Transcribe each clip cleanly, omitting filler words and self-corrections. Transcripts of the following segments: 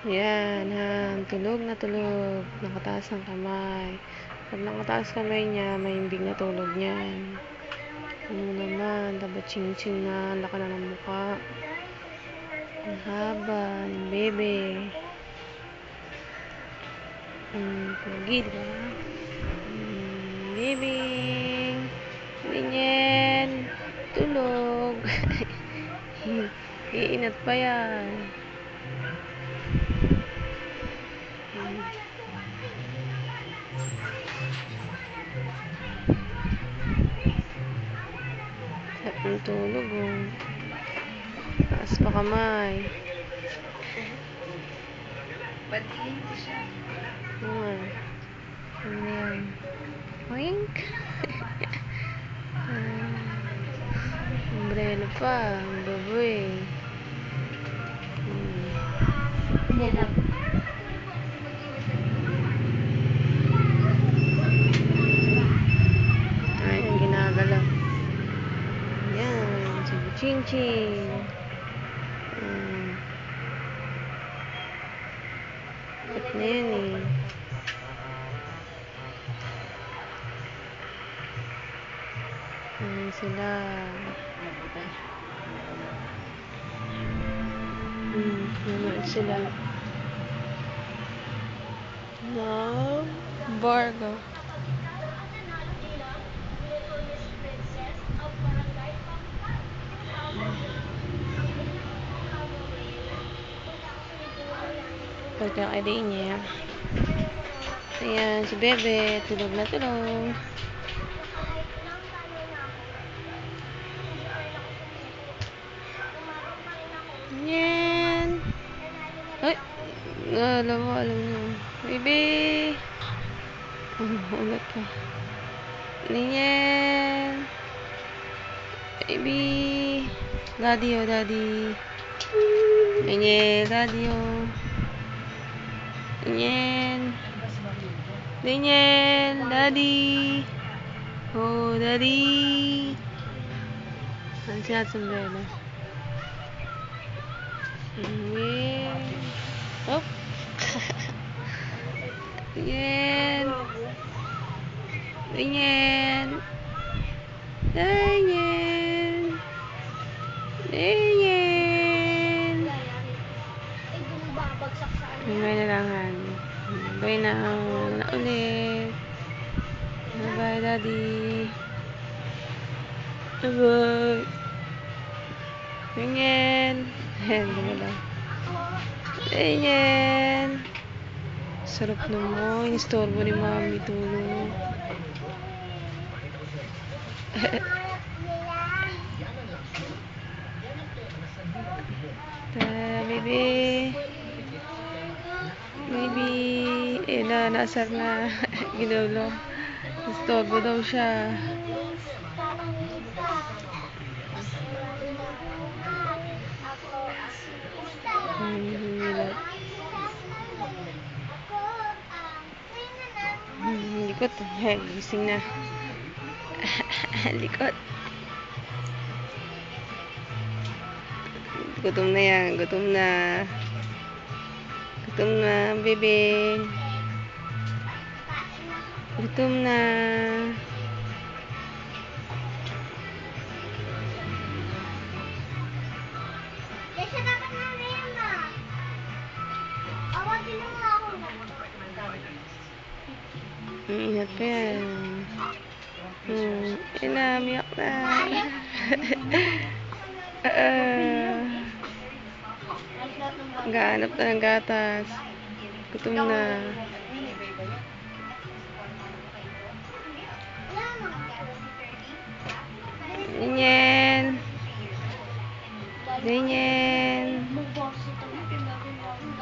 Yan, han. Tulog na tulog. Nakataas ang kamay. Pag nakataas kamay niya, mahimbing na tulog niyan. Ano naman, dapat ching-ching na. Laka na ng mukha. Ang haba ng bebe. Pogi, diba? Bebe. Ganyan. Tulog. Iinat pa yan. Sarap ng tulog, oh. Taas pa kamay. Batiin ko siya. Ano yan? Wink. Umbrella pa. Ang baboy. Ay, ang ginagalaw. Yan. Si Ching-Ching. Ba't na yan eh. Ayan sila. Naman sila. Love Bargo. Pagkakaday niya. Ayan, si Bebe. Tulog na tulog. Yan. Ay! Alam mo. Bebe! Ulat ka. Yan. Baby! Daddy, oh, daddy. Yan, daddy, oh. Yan. Daniel, daddy. Oh, daddy. Ang sinasambela. Yan. Oh. Yan. Daniel. Daniel. Daniel. May nalangan. Bye na ulit. Bye, daddy. Bye. Daniel. Daniel. Daniel. Sarap naman. Inistorbo ni mami tulog. Baby. Baby. Nasar na. Ginulong. Istorbo daw siya. Likot. Gising na. Likot. Gutom na yan. Gutom na. Gutom na, bebe. Gutom na. Kasi dapat na rin ba? Awagin lang ako. Ingat pa yan. Miyak na. Gaanap na ng gatas. Gutom na. Daniel. Daniel.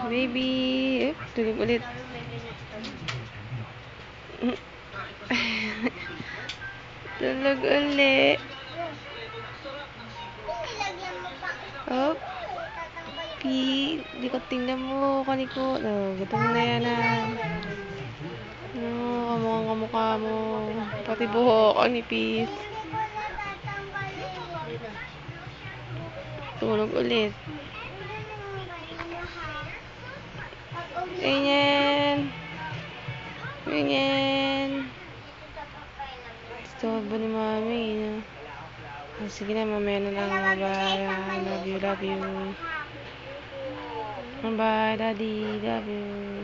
Baby. Tulog ulit. Tulog ulit. Oh. Likot, tingnan mo. Kanikot. Gutom na yan ah. Kamukha mo. Pati buhok. Ang nipis. Tulog ulit. Tingin. Istorbo ni mami. No? Oh, sige na, mamaya na lang. Bye. Love you, love you. Bye, daddy. Love you.